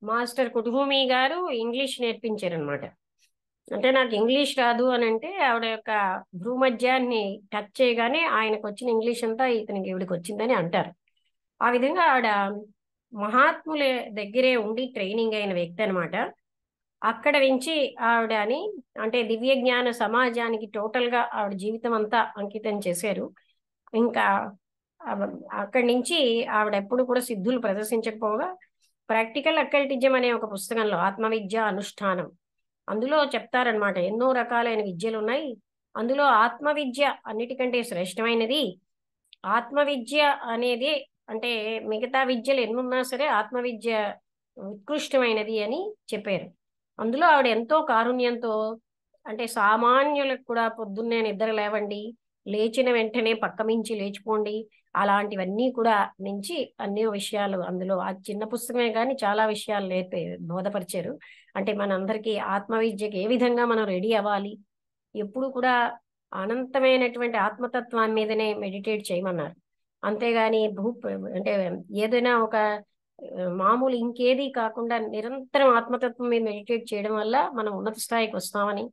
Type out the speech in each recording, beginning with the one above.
Master కుటుభూమి గారు English నేర్పించారనమాట. అంటే నాకు ఇంగ్లీష్ రాదు అని అంటే ఆవిడ యొక్క భూమధ్యాన్ని టచ్ చేయగానే ఆయనకు వచ్చిన ఇంగ్లీష్ అంతా ఇతనికి ఈవిడికి వచ్చిందని అంటారు. ఆ విధంగా ఆవిడ మహాత్ముల దగ్గరే ఉండి ట్రైనింగ్ అయిన వ్యక్తి అనమాట. అక్కడ నుంచి ఆవిడని అంటే దివ్య జ్ఞాన సమాజానికి టోటల్ గా ఆవిడ జీవితం అంతా అంకితం చేశారు. ఇంకా అవ- అక్కడి నుంచి ఆవిడ ఎప్పుడు కూడా సిద్ధులు ప్రదర్శించకపోగా ప్రాక్టికల్ అక్కల్టిజం అనే ఒక పుస్తకంలో ఆత్మవిద్య అనుష్ఠానం అందులో చెప్తారనమాట. ఎన్నో రకాలైన విద్యలు ఉన్నాయి, అందులో ఆత్మవిద్య అన్నిటికంటే శ్రేష్టమైనది. ఆత్మవిద్య అనేది అంటే మిగతా విద్యలు ఎన్నున్నా సరే ఆత్మవిద్య ఉత్కృష్టమైనది అని చెప్పారు. అందులో ఆవిడ ఎంతో కారుణ్యంతో అంటే సామాన్యులకు కూడా పొద్దున్నే నిద్ర లేవండి, లేచిన వెంటనే పక్క మించి లేచిపోండి, అలాంటివన్నీ కూడా నుంచి అన్ని విషయాలు అందులో ఆ చిన్న పుస్తకమే కానీ చాలా విషయాలు బోధపరిచారు. అంటే మనందరికీ ఆత్మవిద్యకి ఏ విధంగా మనం రెడీ అవ్వాలి, ఎప్పుడు కూడా అనంతమైనటువంటి ఆత్మతత్వాన్ని మీదనే మెడిటేట్ చేయమన్నారు. అంతేగాని అంటే ఏదైనా ఒక మామూలు ఇంకేది కాకుండా నిరంతరం ఆత్మతత్వం మీద మెడిటేట్ చేయడం వల్ల మనం ఉన్నత స్థాయికి వస్తామని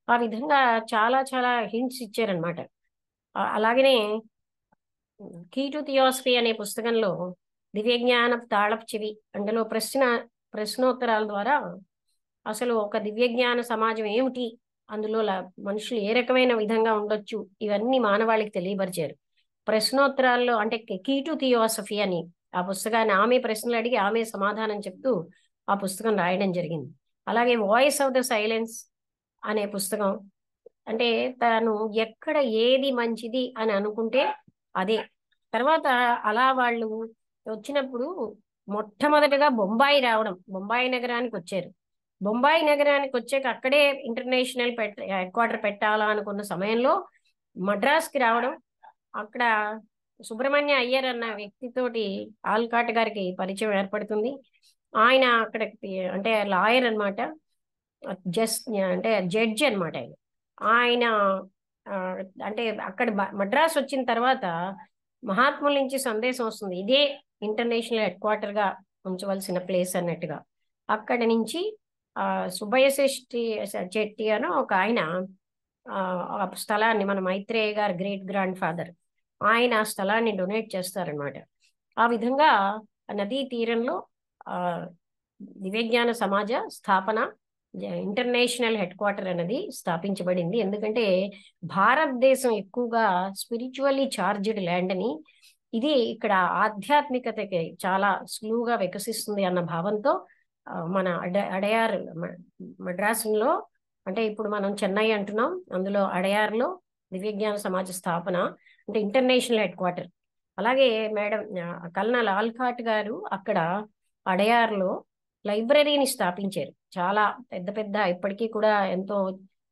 ఆ విధంగా చాలా చాలా హింట్స్ ఇచ్చారనమాట. అలాగనే కీ టు థియాసఫీ అనే పుస్తకంలో దివ్యజ్ఞాన తాళపు చెవి అందులో ప్రశ్నోత్తరాల ద్వారా అసలు ఒక దివ్యజ్ఞాన సమాజం ఏమిటి, అందులో మనుషులు ఏ రకమైన విధంగా ఉండొచ్చు, ఇవన్నీ మానవాళికి తెలియపరిచారు. ప్రశ్నోత్తరాల్లో అంటే కీ టు థియోసఫీ అని ఆ పుస్తకాన్ని ఆమె ప్రశ్నలు అడిగి ఆమె సమాధానం చెప్తూ ఆ పుస్తకం రాయడం జరిగింది. అలాగే వాయిస్ ఆఫ్ ద సైలెన్స్ అనే పుస్తకం అంటే తను ఎక్కడ ఏది మంచిది అని అనుకుంటే అదే. తర్వాత అలా వాళ్ళు వచ్చినప్పుడు మొట్టమొదటిగా బొంబాయి రావడం, బొంబాయి నగరానికి వచ్చారు. బొంబాయి నగరానికి వచ్చాక అక్కడే ఇంటర్నేషనల్ హెడ్ క్వార్టర్ పెట్టాలా అనుకున్న సమయంలో మద్రాస్కి రావడం, అక్కడ సుబ్రహ్మణ్య అయ్యర్ అన్న వ్యక్తితోటి ఆల్కాట్ గారికి పరిచయం ఏర్పడుతుంది. ఆయన అక్కడ అంటే లాయర్ అన్నమాట, జస్ట్ అంటే జడ్జి అన్నమాట ఆయన. ఆయన ఆ, అంటే అక్కడ మద్రాస్ వచ్చిన తర్వాత మహాత్ముల నుంచి సందేశం వస్తుంది, ఇదే ఇంటర్నేషనల్ హెడ్ క్వార్టర్ గా ఉంచవలసిన ప్లేస్ అన్నట్టుగా. అక్కడి నుంచి సుబ్బయ్య చెట్టి అని ఒక ఆయన ఆ స్థలాన్ని మన మైత్రేయ గారు గ్రేట్ గ్రాండ్ ఫాదర్ ఆయన ఆ స్థలాన్ని డొనేట్ చేస్తారనమాట. ఆ విధంగా నదీ తీరంలో ఆ దివ్యజ్ఞాన సమాజ స్థాపన ఇంటర్నేషనల్ హెడ్ క్వార్టర్ అనేది స్థాపించబడింది. ఎందుకంటే భారతదేశం ఎక్కువగా స్పిరిచువల్లీ చార్జ్డ్ ల్యాండ్ అని, ఇది ఇక్కడ ఆధ్యాత్మికతకి చాలా సులువుగా వికసిస్తుంది అన్న భావంతో మన అడయార్ మద్రాసులో అంటే ఇప్పుడు మనం చెన్నై అంటున్నాం, అందులో అడయార్లో దివ్యజ్ఞాన సమాజ స్థాపన అంటే ఇంటర్నేషనల్ హెడ్ క్వార్టర్. అలాగే మేడం కల్నల్ ఆల్కాట్ గారు అక్కడ అడయార్లో లైబ్రరీని స్థాపించారు. చాలా పెద్ద పెద్ద ఇప్పటికీ కూడా ఎంతో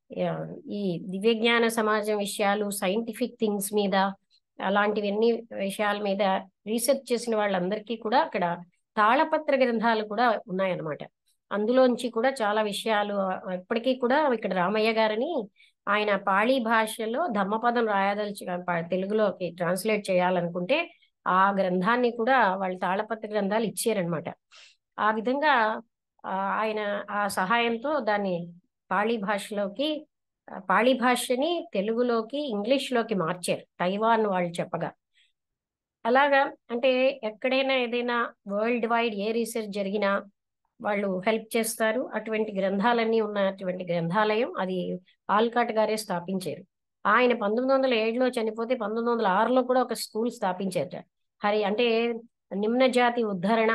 ఆ, ఈ దివ్యజ్ఞాన సమాజం విషయాలు సైంటిఫిక్ థింగ్స్ మీద అలాంటివన్నీ విషయాల మీద రీసెర్చ్ చేసిన వాళ్ళందరికీ కూడా అక్కడ తాళపత్ర గ్రంథాలు కూడా ఉన్నాయన్నమాట. అందులోంచి కూడా చాలా విషయాలు ఇప్పటికీ కూడా ఇక్కడ రామయ్య గారని ఆయన పాళీ భాషలో ధమ్మపదం రాయదలిచి తెలుగులోకి ట్రాన్స్లేట్ చేయాలనుకుంటే ఆ గ్రంథాన్ని కూడా వాళ్ళు తాళపత్ర గ్రంథాలు ఇచ్చారనమాట. ఆ విధంగా ఆయన ఆ సహాయంతో దాన్ని పాళీ భాషలోకి పాళీ భాషని తెలుగులోకి ఇంగ్లీష్లోకి మార్చారు తైవాన్ వాళ్ళు చెప్పగా. అలాగా అంటే ఎక్కడైనా ఏదైనా వరల్డ్ వైడ్ ఏ రీసెర్చ్ జరిగినా వాళ్ళు హెల్ప్ చేస్తారు. అటువంటి గ్రంథాలన్నీ ఉన్నటువంటి గ్రంథాలయం అది ఆల్కాట్ గారే స్థాపించారు. ఆయన 1907లో చనిపోతే 1906లో కూడా ఒక స్కూల్ స్థాపించారట. అంటే నిమ్న జాతి ఉద్ధరణ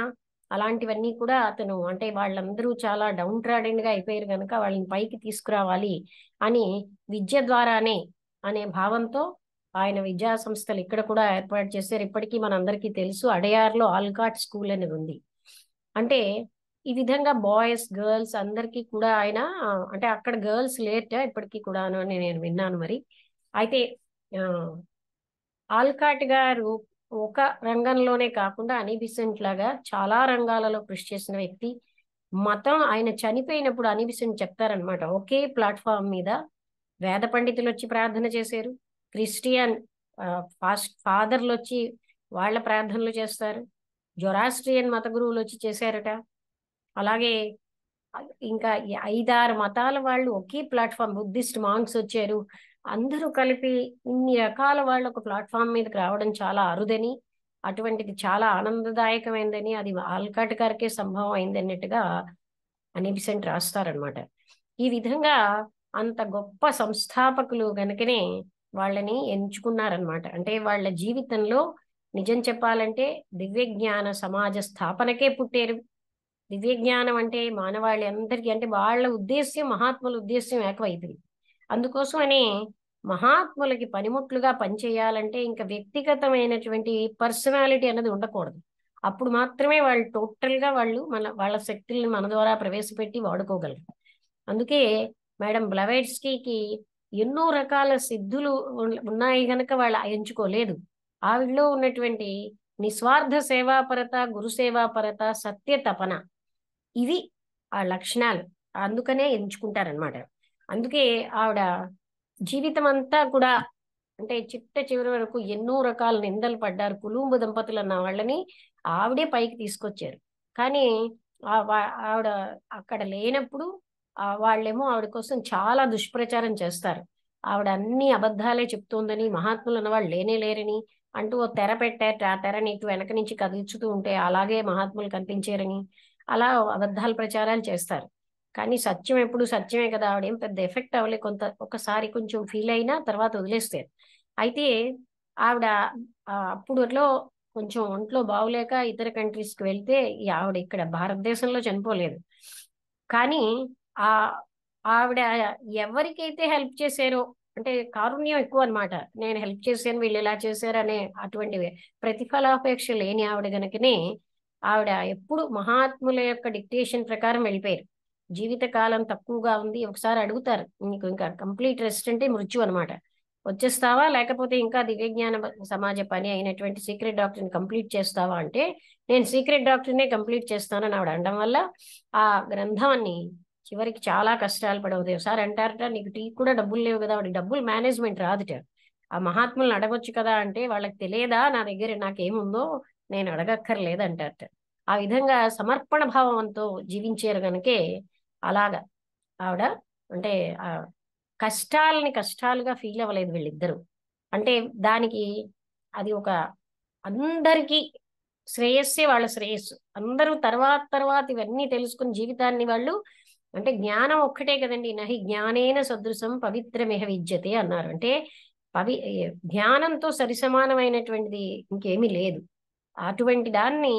అలాంటివన్నీ కూడా అతను అంటే వాళ్ళందరూ చాలా డౌన్ ట్రాడెడ్ గా అయిపోయారు కనుక వాళ్ళని పైకి తీసుకురావాలి అని విద్య ద్వారానే అనే భావంతో ఆయన విద్యా సంస్థలు ఇక్కడ కూడా ఏర్పాటు చేశారు. ఇప్పటికీ మనందరికీ తెలుసు అడయార్లో ఆల్కాట్ స్కూల్ అనేది ఉంది. అంటే ఈ విధంగా బాయ్స్ గర్ల్స్ అందరికీ కూడా ఆయన అంటే అక్కడ గర్ల్స్ లేట ఇప్పటికీ కూడాను అని నేను విన్నాను మరి. అయితే ఆ, ఆల్కాట్ గారు ఒక రంగంలోనే కాకుండా అనిబిసెంట్ లాగా చాలా రంగాలలో కృషి చేసిన వ్యక్తి. మతం ఆయన చనిపోయినప్పుడు అనిబిసెంట్ చెప్తారనమాట, ఒకే ప్లాట్ఫామ్ మీద వేద పండితులు వచ్చి ప్రార్థన చేశారు, క్రిస్టియన్ ఫాదర్లు వచ్చి వాళ్ళ ప్రార్థనలు చేస్తారు, జొరాస్ట్రియన్ మత గురువులు వచ్చి చేశారట. అలాగే ఇంకా 5-6 మతాల వాళ్ళు ఒకే ప్లాట్ఫామ్, బుద్ధిస్ట్ మాంగ్స్ వచ్చారు, అందరూ కలిపి ఇన్ని రకాల వాళ్ళు ఒక ప్లాట్ఫామ్ మీదకి రావడం చాలా అరుదని, అటువంటిది చాలా ఆనందదాయకమైందని, అది ఆల్కాట్ గారికే సంభవం అయింది అన్నట్టుగా అనిబిసెంట్ రాస్తారనమాట. ఈ విధంగా అంత గొప్ప సంస్థాపకులు గనుకనే వాళ్ళని ఎంచుకున్నారనమాట. అంటే వాళ్ళ జీవితంలో నిజం చెప్పాలంటే దివ్యజ్ఞాన సమాజ స్థాపనకే పుట్టారు. దివ్యజ్ఞానం అంటే మానవాళి అందరికీ, అంటే వాళ్ళ ఉద్దేశ్యం, మహాత్ముల ఉద్దేశ్యం ఏకమైపోయింది. అందుకోసమని మహాత్ములకి పనిముట్లుగా పనిచేయాలంటే ఇంకా వ్యక్తిగతమైనటువంటి పర్సనాలిటీ అనేది ఉండకూడదు. అప్పుడు మాత్రమే వాళ్ళు టోటల్గా వాళ్ళ శక్తుల్ని మన ద్వారా ప్రవేశపెట్టి వాడుకోగలరు. అందుకే మేడం బ్లవేట్స్కీకి ఎన్నో రకాల సిద్ధులు ఉన్నాయి గనక వాళ్ళు ఎంచుకోలేదు. ఆవిడలో ఉన్నటువంటి నిస్వార్థ సేవాపరత, గురు సేవాపరత, సత్య తపన, ఇవి ఆ లక్షణాలు, అందుకనే ఎంచుకుంటారనమాట. అందుకే ఆవిడ జీవితం అంతా కూడా, అంటే చిట్ట చివరి వరకు ఎన్నో రకాల నిందలు పడ్డారు. కులుంబు దంపతులు అన్న వాళ్ళని ఆవిడే పైకి తీసుకొచ్చారు. కానీ ఆవిడ అక్కడ లేనప్పుడు వాళ్ళేమో ఆవిడ కోసం చాలా దుష్ప్రచారం చేస్తారు. ఆవిడ అన్ని అబద్ధాలే చెప్తోందని, మహాత్ములు అన్న వాళ్ళు లేనే లేరని అంటూ ఓ తెర పెట్టారట. ఆ తెరని ఇటు వెనక నుంచి కదుల్చుతూ ఉంటే అలాగే మహాత్ములు కనిపించారని అలా అబద్ధాల ప్రచారాలు చేస్తారు. కానీ సత్యం ఎప్పుడు సత్యమే కదా. ఆవిడేం పెద్ద ఎఫెక్ట్ అవ్వలే, ఒకసారి కొంచెం ఫీల్ అయినా తర్వాత వదిలేస్తారు. అయితే ఆవిడ అప్పుడులో కొంచెం ఒంట్లో బాగులేక ఇతర కంట్రీస్కి వెళ్తే ఆవిడ ఇక్కడ భారతదేశంలో చనిపోలేదు. కానీ ఆ ఆవిడ ఎవరికైతే హెల్ప్ చేశారో, అంటే కారుణ్యం ఎక్కువ అనమాట. నేను హెల్ప్ చేశాను, వీళ్ళు ఇలా చేశారు అనే అటువంటి ప్రతిఫలాపేక్ష లేని ఆవిడ గనుకనే ఆవిడ ఎప్పుడు మహాత్ముల యొక్క డిక్టేషన్ ప్రకారం వెళ్ళిపోయారు. జీవితకాలం తక్కువగా ఉంది, ఒకసారి అడుగుతారు, నీకు ఇంకా కంప్లీట్ రెస్ట్ అంటే మృత్యు అనమాట, వచ్చేస్తావా లేకపోతే ఇంకా దివ్యజ్ఞాన సమాజ పని అయినటువంటి సీక్రెట్ డాక్టర్ని కంప్లీట్ చేస్తావా అంటే, నేను సీక్రెట్ డాక్టర్నే కంప్లీట్ చేస్తానని ఆవిడ అనడం వల్ల ఆ గ్రంథాన్ని చివరికి చాలా కష్టాలు పడవుతాయి. ఒకసారి అంటారట, నీకు టీ కూడా డబ్బులు లేవు కదా, వాడికి డబ్బులు మేనేజ్మెంట్ రాదుట, ఆ మహాత్ములను అడగొచ్చు కదా అంటే, వాళ్ళకి తెలియదా నా దగ్గర నాకేముందో, నేను అడగక్కర్లేదంటారట. ఆ విధంగా సమర్పణ భావంతో జీవించారు గనుకే అలాగా ఆవిడ, అంటే ఆ కష్టాలని కష్టాలుగా ఫీల్ అవ్వలేదు వీళ్ళిద్దరూ. అంటే దానికి అది ఒక అందరికీ శ్రేయస్సే వాళ్ళ శ్రేయస్సు. అందరూ తర్వాత తర్వాత ఇవన్నీ తెలుసుకుని జీవితాన్ని వాళ్ళు, అంటే జ్ఞానం ఒక్కటే కదండి, నహి జ్ఞానేన సదృశం పవిత్రమిహ విద్యతే అన్నారు. అంటే పవి జ్ఞానంతో సరిసమానమైనటువంటిది ఇంకేమీ లేదు. అటువంటి దాన్ని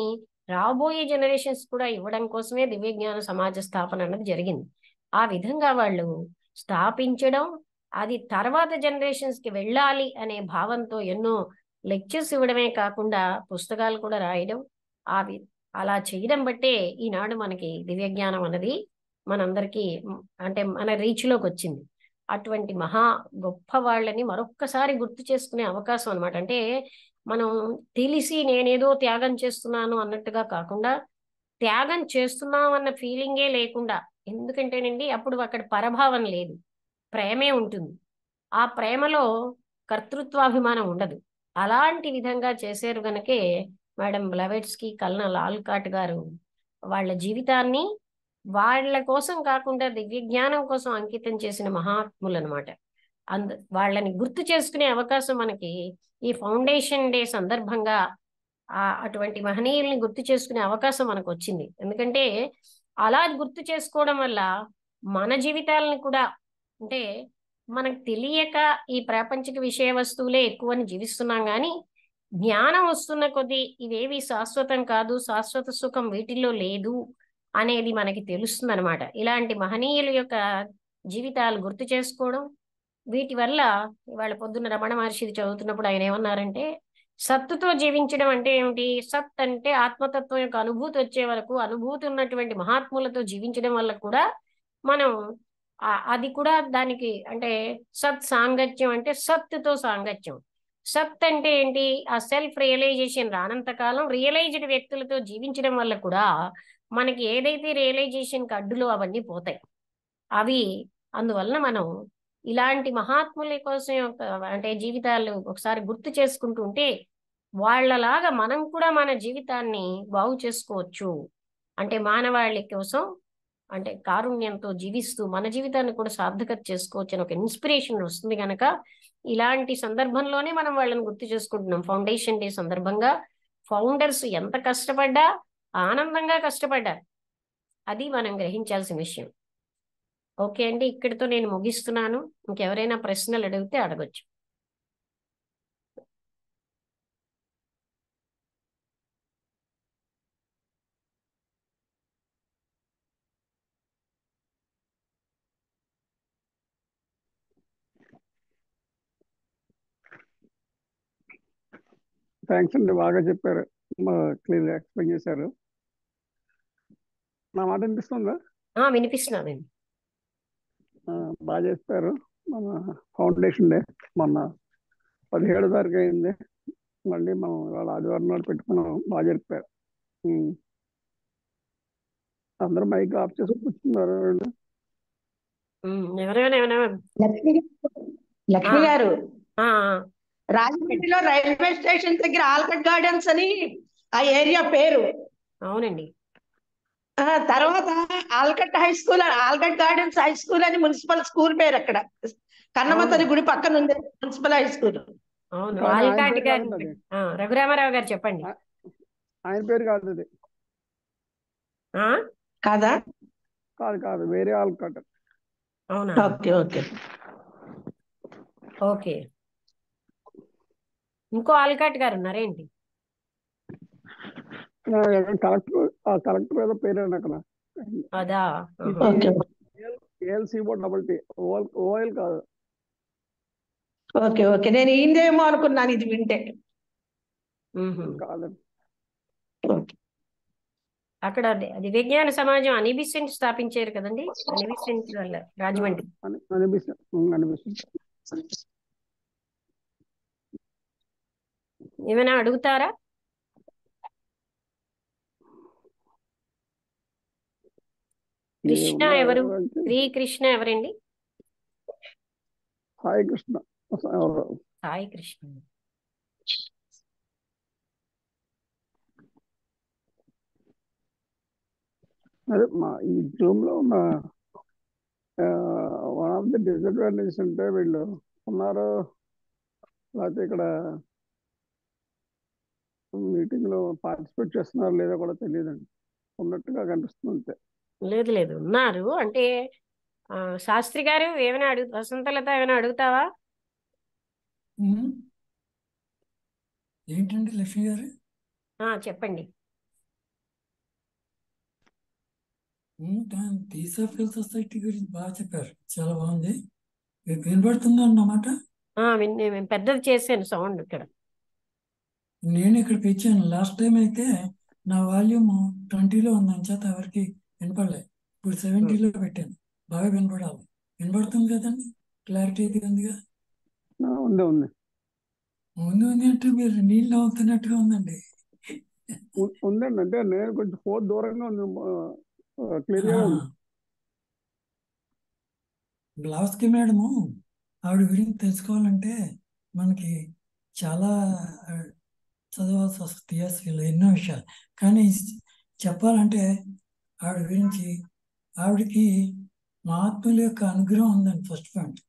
రాబోయే జనరేషన్స్ కూడా ఇవ్వడం కోసమే దివ్య జ్ఞాన సమాజ స్థాపన అన్నది జరిగింది. ఆ విధంగా వాళ్ళు స్థాపించడం, అది తర్వాత జనరేషన్స్ కి వెళ్ళాలి అనే భావంతో ఎన్నో లెక్చర్స్ ఇవ్వడమే కాకుండా పుస్తకాలు కూడా రాయడం, అవి అలా చేయడం బట్టే ఈనాడు మనకి దివ్య జ్ఞానం అన్నది మనందరికీ అంటే మన రీచ్లోకి వచ్చింది. అటువంటి మహా గొప్ప వాళ్ళని మరొక్కసారి గుర్తు చేసుకునే అవకాశం అనమాట. అంటే మనం తెలిసి నేనేదో త్యాగం చేస్తున్నాను అన్నట్టుగా కాకుండా, త్యాగం చేస్తున్నాం అన్న ఫీలింగే లేకుండా, ఎందుకంటేనండి అప్పుడు అక్కడ పరభావం లేదు, ప్రేమే ఉంటుంది. ఆ ప్రేమలో కర్తృత్వాభిమానం ఉండదు. అలాంటి విధంగా చేశారు గనకే మేడం బ్లవెట్స్కి, కల్నల్ ఆల్కాట్ గారు వాళ్ళ జీవితాన్ని వాళ్ళ కోసం కాకుండా దివ్య జ్ఞానం కోసం అంకితం చేసిన మహాత్ములు అనమాట. వాళ్ళని గుర్తు చేసుకునే అవకాశం మనకి ఈ ఫౌండేషన్ డే సందర్భంగా అటువంటి మహనీయుల్ని గుర్తు చేసుకునే అవకాశం మనకు వచ్చింది. ఎందుకంటే అలా గుర్తు చేసుకోవడం వల్ల మన జీవితాలను కూడా, అంటే మనకు తెలియక ఈ ప్రాపంచిక విషయ వస్తువులే ఎక్కువని జీవిస్తున్నాం, కానీ జ్ఞానం వస్తున్న కొద్దీ ఇవేవి శాశ్వతం కాదు, శాశ్వత సుఖం వీటిల్లో లేదు అనేది మనకి తెలుస్తుంది అనమాట. ఇలాంటి మహనీయుల యొక్క జీవితాలు గుర్తు చేసుకోవడం, వీటి వల్ల ఇవాళ పొద్దున్న రమణ మహర్షిది చదువుతున్నప్పుడు ఆయన ఏమన్నారంటే, సత్తుతో జీవించడం అంటే ఏమిటి, సత్ అంటే ఆత్మతత్వం యొక్క అనుభూతి వచ్చే వరకు అనుభూతి ఉన్నటువంటి మహాత్ములతో జీవించడం వల్ల కూడా మనం అది కూడా దానికి, అంటే సత్ సాంగత్యం అంటే సత్తుతో సాంగత్యం. సత్ అంటే ఏంటి, ఆ సెల్ఫ్ రియలైజేషన్ రానంత కాలం రియలైజ్డ్ వ్యక్తులతో జీవించడం వల్ల కూడా మనకి ఏదైతే రియలైజేషన్కి అడ్డులో అవన్నీ పోతాయి. అవి అందువలన మనం ఇలాంటి మహాత్ముల కోసం అంటే జీవితాలు ఒకసారి గుర్తు చేసుకుంటూ ఉంటే వాళ్ళలాగా మనం కూడా మన జీవితాన్ని బాగు చేసుకోవచ్చు అంటే మానవాళి కోసం అంటే కారుణ్యంతో జీవిస్తూ మన జీవితాన్ని కూడా సార్థకత చేసుకోవచ్చు అని ఒక ఇన్స్పిరేషన్ వస్తుంది కనుక ఇలాంటి సందర్భంలోనే మనం వాళ్ళని గుర్తు చేసుకుంటున్నాం. ఫౌండేషన్ డే సందర్భంగా ఫౌండర్స్ ఎంత కష్టపడ్డా ఆనందంగా కష్టపడ్డారు, అది మనం గ్రహించాల్సిన విషయం. ఓకే అండి, ఇక్కడితో నేను ముగిస్తున్నాను. ఇంకెవరైనా ప్రశ్నలు అడిగితే అడగొచ్చు. థ్యాంక్స్ అండి, బాగా చెప్పారు, క్లియర్గా ఎక్స్ప్లెయిన్ చేశారు. నా మాట వినిపిస్తుందా? వినిపిస్తున్నానండి. బాగా చెప్పారు. మన ఫౌండేషన్ డే మొన్న 17 తారీఖు అయింది, మళ్ళీ మనం ఇవాళ ఆదివారం నాడు పెట్టుకున్నాం. బాగా చెప్పారు. అందరూ మైక్ ఆఫ్ చేసి కూర్చున్నారు. ఎవరైనా లక్ష్మి గారు, ఆ, రాజమండ్రిలో రైల్వే స్టేషన్ దగ్గర ఆల్కట్ గార్డెన్స్ అని ఆ ఏరియా పేరు. అవునండి. తర్వాత ఆల్కట్ గార్డెన్స్ హై స్కూల్ అని మున్సిపల్ స్కూల్ పేరు అక్కడ కన్నమతరి గుడి పక్కన ఉంది మున్సిపల్ హై స్కూల్. అవును, ఆయన ఆల్కాట్ పేరు గారు. కాదు అది. రఘురామారావు గారు చెప్పండి. ఆయన పేరు కాదు అది. కాదా? కాదు కాదు, వేరే ఆల్కట్. అవునా? Okay okay okay. ఇంకో ఆల్కాట్ గారు ఉన్నారేంటి? కలెక్టర్ ఏదో పేరు అక్కడ. అదా? ALCO ఓఎల్ కాదు. ఓకే ఓకే, నేను ఈందేమో అనుకున్నాను ఇది వింటే. కాదండి. అక్కడ అది విజ్ఞాన సమాజం అనిబిసెంట్ స్థాపించారు కదండి, అనిబిసెంట్ వల్ల రాజమండ్రి. అనిపిస్తుంది. ఏమైనా అడుగుతారా? కృష్ణ ఎవరు? శ్రీకృష్ణ ఎవరండి? సాయి కృష్ణ. సాయి కృష్ణ. అదే మా ఈ జూమ్ లో ఉన్న వన్ ఆఫ్ ది డిసడ్వాంటేజెస్ అంటే వీళ్ళు ఉన్నారు, లేకపోతే ఇక్కడ మీటింగ్ లో పార్టిసిపేట్ చేస్తున్నారు లేదో కూడా తెలియదండి, ఉన్నట్టుగా కనిపిస్తుంది అంతే. లేదు లేదు, ఉన్నారు. అంటే శాస్త్రి గారు ఏమైనా వసంతలత ఏమైనా అడుగుతావా? ఏంటండి లక్ష్మి గారు? చెప్పండి. థియోసాఫికల్ సొసైటీ గురించి బాగా చెప్పారు, చాలా బాగుంది. వినబడుతుందా అన్నమాట? నేను పెద్దది చేశాను సౌండ్ ఇక్కడ. నేను ఇక్కడ పెంచాను. లాస్ట్ టైం అయితే నా వాల్యూమ్ 20లో ఉందని చేత ఎవరికి వినపడలేదు. ఇప్పుడు 70లో పెట్టాను, బాగా వినపడాలి. వినపడుతుంది కదండి? క్లారిటీ ఉందిగా? ఉంది ఉంది ఉంది ఉంది అంటే మీరు నీళ్ళు అవుతున్నట్టుగా ఉందండి. ఉందండి, అంటే నేను కొంచెం ఫోన్ దూరంగా ఉంది, క్లియర్ గా ఉంది. బ్లాస్కి మేడము ఆవిడ గురించి తెలుసుకోవాలంటే మనకి చాలా చదవాల్సి వస్తుంది, థియాసఫీలో ఎన్నో విషయాలు. కానీ చెప్పాలంటే ఆవిడ గురించి, ఆవిడకి మహాత్ముల యొక్క అనుగ్రహం ఉందండి, ఫస్ట్ పాయింట్.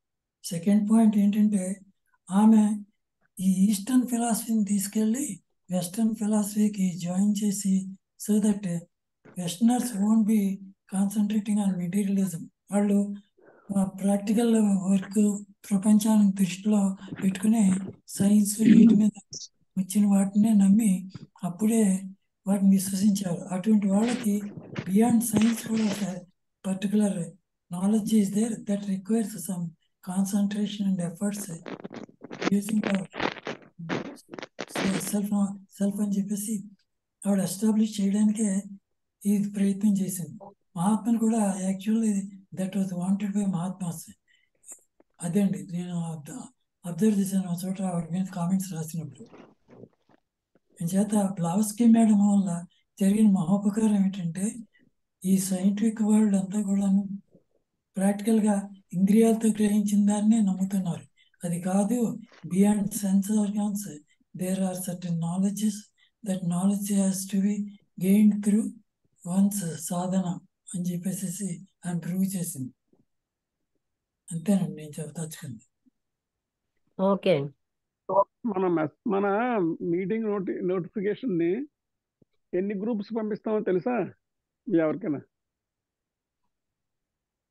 సెకండ్ పాయింట్ ఏంటంటే ఆమె ఈ ఈస్టర్న్ ఫిలాసఫీని తీసుకెళ్ళి వెస్టర్న్ ఫిలాసఫీకి జాయిన్ చేసి, so that westerners won't be concentrating on materialism. వాళ్ళు ప్రాక్టికల్ వర్క్ ప్రపంచాన్ని దృష్టిలో పెట్టుకుని సైన్స్ వీటి మీద వచ్చిన వాటినే నమ్మి అప్పుడే వాటిని విశ్వసించారు. అటువంటి వాళ్ళకి బియాండ్ సైన్స్ కూడా ఒక particular knowledge is there that requires some concentration and efforts using self అని చెప్పేసి ఆవిడ ఎస్టాబ్లిష్ చేయడానికే ఇది ప్రయత్నం చేసింది. మహాత్మను కూడా actually that was wanted by mahatmas. అదే అండి నేను అబ్జర్వ్ చేశాను ఒక చోట ఆవిడ మీద కామెంట్స్ రాసినప్పుడు. చేత బ్లావస్కీ మేడం వల్ల జరిగిన మహోపకారం ఏంటంటే ఈ సైంటిఫిక్ వరల్డ్ అంతా కూడాను ప్రాక్టికల్గా ఇంద్రియాలతో గ్రహించిన దాన్నే నమ్ముతున్నారు. అది కాదు, beyond sense organs there are certain knowledges, that knowledge has to be gained through one's సాధన అని చెప్పేసి ఆయన ప్రూవ్ చేసింది. అంతేనండి నేను చెప్పదలుచుకుంది. ఓకే. మన మీటింగ్ నోటిఫికేషన్ ని ఎన్ని గ్రూప్స్ పంపిస్తామో తెలుసా ఎవరికైనా?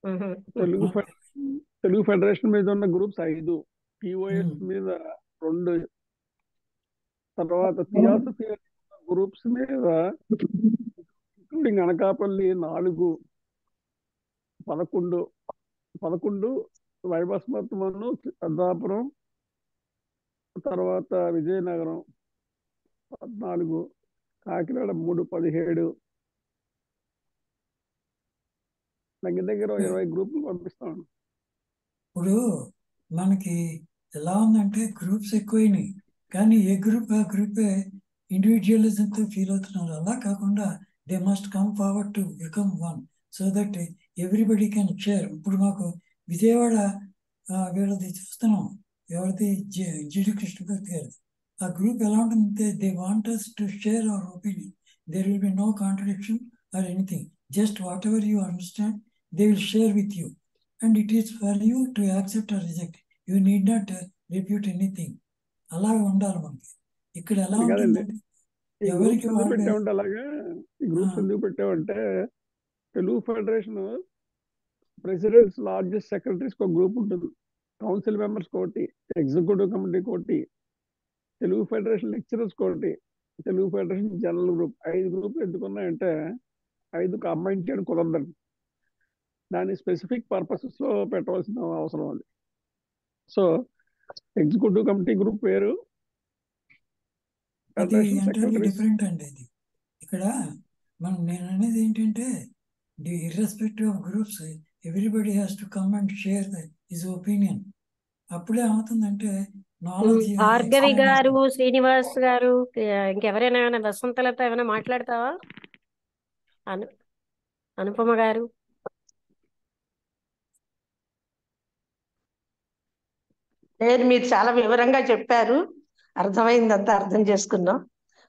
మ్హూ. తెలుగు ఫెడరేషన్ మీద ఉన్న గ్రూప్స్ 5, POS మీద 2, తర్వాత థియాసఫీ గ్రూప్స్ మీద ఇంక్లూడింగ్ అనకాపల్లి 4, 11 వైభస్మత్మను పెద్దాపురం, తర్వాత విజయనగరం 14, కాకినాడ 3, 17, దగ్గర 20 గ్రూపులు పంపిస్తాను. ఇప్పుడు మనకి ఎలా ఉందంటే గ్రూప్స్ ఎక్కువైనాయి, కానీ ఏ గ్రూప్ ఆ గ్రూపే ఇండివిజువలిజంతో ఫీల్ అవుతున్నారు. అలా కాకుండా they must come forward to become one so that everybody can share. ఇప్పుడు మాకు విజయవాడ వీళ్ళది చూస్తున్నాం, ఎవరిది జిడి కృష్ణమూర్తి గారిది. ఆ గ్రూప్ ఎలా ఉంటుందంటే they want us to share our opinion. There will be no contradiction or anything. Just whatever you understand they will share with you. And it is for you to accept or reject. You need not refute anything. అలా ఉండాలి మనకి. ఇక్కడ ఎలా కాదండి, ఉంటుందంటే ఈ ఎవరికి groups ఎందుకు వాళ్ళే పెట్టామంటే అలాగే ఈ గ్రూప్స్ ఎందుకు పెట్టామంటే Telugu federation presidents largest secretaries ఒక గ్రూప్ ఉంటుంది, కౌన్సిల్ మెంబర్స్ ఒకటి, ఎగ్జిక్యూటివ్ కమిటీకి ఒకటి, తెలుగు ఫెడరేషన్ లెక్చరర్స్ ఒకటి, తెలుగు ఫెడరేషన్ జనరల్ గ్రూప్. 5 గ్రూపులు ఎందుకున్నాయంటే 5 కంబైన్ చేయడం కుదరదండి. దాని స్పెసిఫిక్ పర్పసెస్ లో పెట్టవలసిన అవసరం అది. సో ఎగ్జిక్యూటివ్ కమిటీ గ్రూప్ వేరు, అది ఫెడరేషన్ ఎంటైర్లీ సెక్రటరీస్. డిఫరెంట్ అండి. ఇది ఇక్కడ నేను అనేది ఏంటంటే irrespective of groups everybody has to come and share his opinion. అప్పుడే అవుతుందంటే నాలెడ్జ్ భార్గవి గారు, శ్రీనివాస్ గారు, ఇంకెవరైనా ఏమైనా, వసంతలత ఏమైనా మాట్లాడతావా? అనుపమ గారు. లేదు, మీరు చాలా వివరంగా చెప్పారు, అర్థమైందంతా అర్థం చేసుకున్నాం.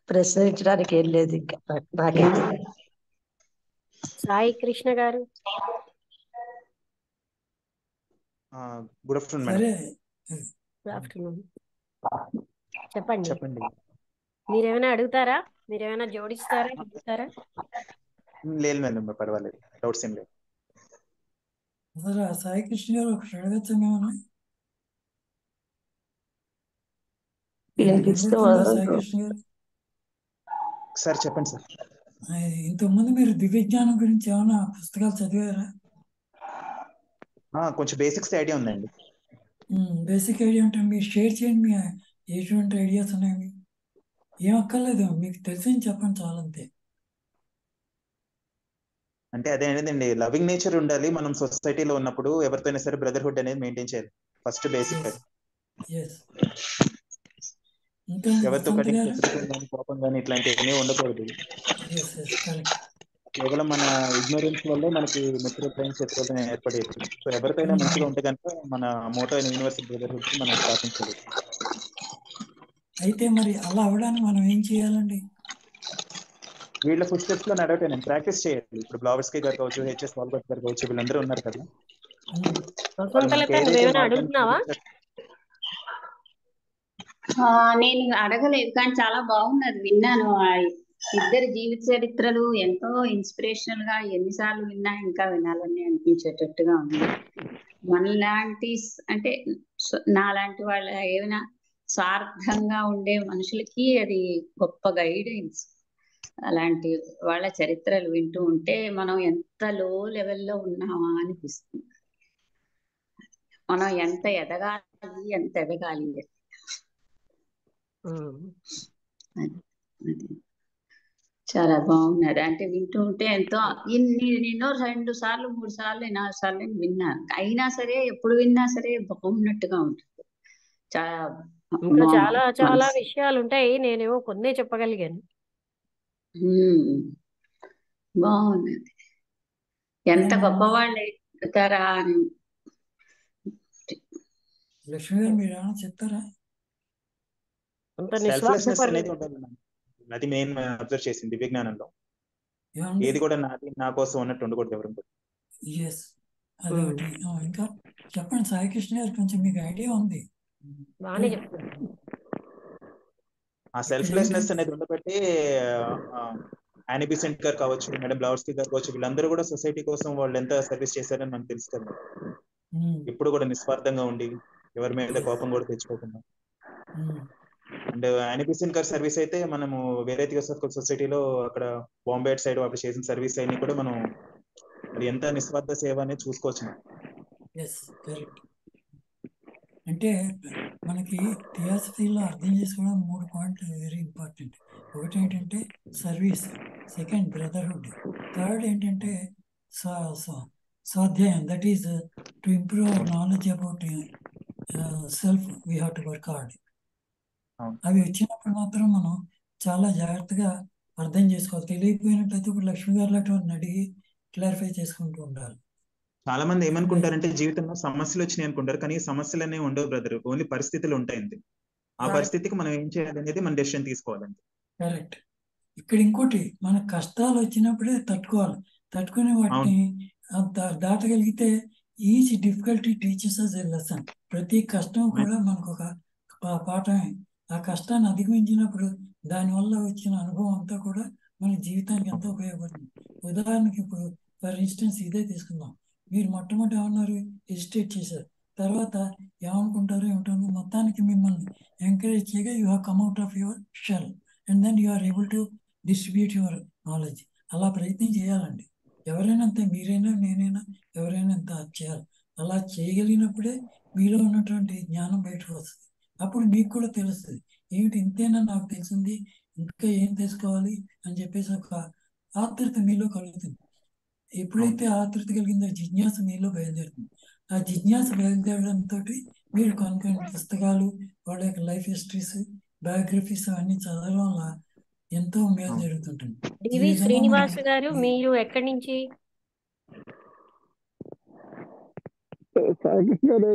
ప్రశ్నించడానికి ఏం లేదు ఇంకా నాకైతే. సాయి కృష్ణ గారు. Good afternoon madam. సరే, గుడ్ ఆఫ్టర్నూన్. చెప్పండి. చెప్పండి. మీరేమైనా అడుగుతారా? మీరేమైనా జోడిస్తారా? అడుగుతారా? లేదు మేడం, పర్వాలేదు, డౌట్స్ ఏం లేవు. అసలు సాయి కృష్ణ గారు ఒకటి అడగచ్చా మిమ్మల్ని? సాయి కృష్ణ గారు సార్ చెప్పండి సార్. ఇంతకుముందు మీరు దివ్య జ్ఞానం గురించి ఏమైనా పుస్తకాలు చదివారా? కొంచెం బేసిక్స్ ఐడియా ఉందండి. బేసిక్ ఐడియా అంటే మీరు షేర్ చేయండి. మీ ఎటువంటి ఐడియాస్ ఉన్నాయి మీకు? ఏం అక్కర్లేదు, మీకు తెలిసింది చెప్పండి చాలంతే. అంటే అదే అనేదండి, లవింగ్ నేచర్ ఉండాలి. మనం సొసైటీలో ఉన్నప్పుడు ఎవరితోనే సరే బ్రదర్హుడ్ అనేది మెయింటైన్ చేయాలి. First basic. ఎవరితో కోపం కానీ ఇట్లాంటివన్నీ ఉండకూడదు. కేవలం మన ఇగ్నోరెన్స్ వల్ల మనకి మిత్రులైన శత్రువులైన ఏర్పడేది. సో ఎవరితోనే మంచిగా ఉంటే కనుక మన మోటో అయిన యూనివర్సల్ బ్రదర్హుడ్ మనం స్థాపించాలి. అయితే మరి అలా అవడానికి మనం ఏం చేయాలండి? వీళ్ళ ఫుడ్ స్టెప్స్ లో నడవటే నేను ప్రాక్టీస్ చేయాలి. ఇప్పుడు బ్లావర్స్కి గారు కావచ్చు, హెచ్ఎస్ వాల్బర్ట్ గారు కావచ్చు, వీళ్ళందరూ ఉన్నారు కదా. అడుగుతున్నావా? నేను అడగలేదు, కానీ చాలా బాగున్నది, విన్నాను. ఇద్దరి జీవిత చరిత్రలు ఎంతో ఇన్స్పిరేషనల్ గా ఎన్నిసార్లు విన్నా ఇంకా వినాలని అనిపించేటట్టుగా ఉంది. మనలాంటి అంటే నాలాంటి వాళ్ళ ఏమైనా స్వార్థంగా ఉండే మనుషులకి అది గొప్ప గైడెన్స్. అలాంటి వాళ్ళ చరిత్రలు వింటూ ఉంటే మనం ఎంత లో లెవెల్లో ఉన్నామా అనిపిస్తుంది. మనం ఎంత ఎదగాలి. చాలా బాగున్నది. అంటే వింటూ ఉంటే ఎంతో ఎన్నో 2 సార్లు 3 సార్లు 4 సార్లు విన్నాను. అయినా సరే ఎప్పుడు విన్నా సరే బాగున్నట్టుగా ఉంటుంది. చాలా చాలా విషయాలు ఉంటాయి, నేనేమో కొన్నే చెప్పగలిగాను. బాగున్నది. ఎంత గొప్పవాళ్ళు అవుతారా అని. లక్ష్మి గారు మీరు ఏమైనా చెప్తారా? అది మెయిన్ అబ్జర్వ్ చేసింది దివ్య జ్ఞానంలో. ఏమండి? ఏది కూడా నాది నా కోసం అన్నట్టు ఉండకూడదు ఎవరు కూడా. ఎస్, అదొకటి. ఇంకా చెప్పండి సాయి కృష్ణ గారు, కొంచెం మీకు ఐడియా ఉంది. బాగానే చెప్తున్నారు. ఆ ఇక్కడ సెల్ఫ్లెస్నెస్ ఏంటంటే అనేది ఉండబట్టి యానీ బిసెంట్ గారు కావచ్చు, మేడం బ్లవర్స్కీ గారు కావచ్చు, వీళ్ళందరూ కూడా సొసైటీ కోసం వాళ్ళు ఎంత సర్వీస్ చేశారని మనకు తెలుసు కదా. ఎప్పుడు కూడా నిస్వార్థంగా ఉండి ఎవరి మీద కోపం కూడా తెచ్చుకోకుండా. అండ్ యానీ బిసెంట్ గారి సర్వీస్ అయితే మనము వేరైతే సర్కిల్ సొసైటీలో అక్కడ బాంబే సైడ్ అప్పుడు చేసిన సర్వీస్ అయినా కూడా మనం అది ఎంత నిస్వార్థ సేవ అనేది చూసుకోవచ్చు మనం. Yes, correct. అంటే మనకి థియాసఫీలో అర్థం చేసుకోవడం 3 పాయింట్లు వెరీ ఇంపార్టెంట్. ఒకటి ఏంటంటే సర్వీస్, సెకండ్ బ్రదర్హుడ్, థర్డ్ ఏంటంటే స్వాధ్యాయం, that is to improve our knowledge about self we have to work hard. అవి వచ్చినప్పుడు మాత్రం మనం చాలా జాగ్రత్తగా అర్థం చేసుకోవాలి. తెలియకపోయినట్లయితే ఇప్పుడు లక్ష్మి గారు లాంటి అడిగి క్లారిఫై చేసుకుంటూ ఉండాలి. చాలా మంది ఏమనుకుంటారంటే జీవితంలో సమస్యలు వచ్చినాయి అనుకుంటారు, కానీ సమస్యలు అనేవి ఉండవు బ్రదర్, ఓన్లీ పరిస్థితులు ఉంటాయండి. ఆ పరిస్థితికి మనం ఏం చేయాలి అనేది మన డెసిషన్ తీసుకోవాలండి. కరెక్ట్. ఇక్కడ ఇంకోటి, మన కష్టాలు వచ్చినప్పుడే తట్టుకోవాలి. తట్టుకునే వాటిని దాటగలిగితే each difficulty teaches us a lesson. ప్రతి కష్టం కూడా మనకు ఒక పాఠమే. ఆ కష్టాన్ని అధిగమించినప్పుడు దానివల్ల వచ్చిన అనుభవం అంతా కూడా మన జీవితానికి ఎంతో ఉపయోగపడుతుంది. ఉదాహరణకి ఇప్పుడు ఫర్ ఇన్స్టెన్స్ ఇదే తీసుకుందాం. మీరు మొట్టమొదటి ఏమన్నారు, హెజిటేట్ చేశారు. తర్వాత ఏమనుకుంటారో ఏమిటో మొత్తానికి మిమ్మల్ని ఎంకరేజ్ చేయగా you have come out of your shell and then you are able to distribute your knowledge. అలా ప్రయత్నం చేయాలండి. ఎవరైనా అంతే, మీరైనా నేనైనా ఎవరైనా అంత చేయాలి. అలా చేయగలిగినప్పుడే మీలో ఉన్నటువంటి జ్ఞానం బయటకు వస్తుంది. అప్పుడు మీకు కూడా తెలుస్తుంది, ఏమిటి ఇంతేనా నాకు తెలిసింది, ఇంకా ఏం తెలుసుకోవాలి అని చెప్పేసి ఒక ఆతృత మీలో కలుగుతుంది. ఎప్పుడైతే ఆతృత కలిగిందో జిజ్ఞాస మీలో బయలుదేరుతుంది. ఆ జిజ్ఞాస బయలుదేరడంతో మీరు కొన్ని పుస్తకాలు, వాళ్ళ యొక్క లైఫ్ హిస్టరీస్, బయోగ్రఫీస్ అన్ని చదవడం వల్ల ఎంతో మేలు జరుగుతుంటుంది. డివి శ్రీనివాస్ గారు, మీరు ఎక్కడి నుంచి? సాయికృష్ణ గారు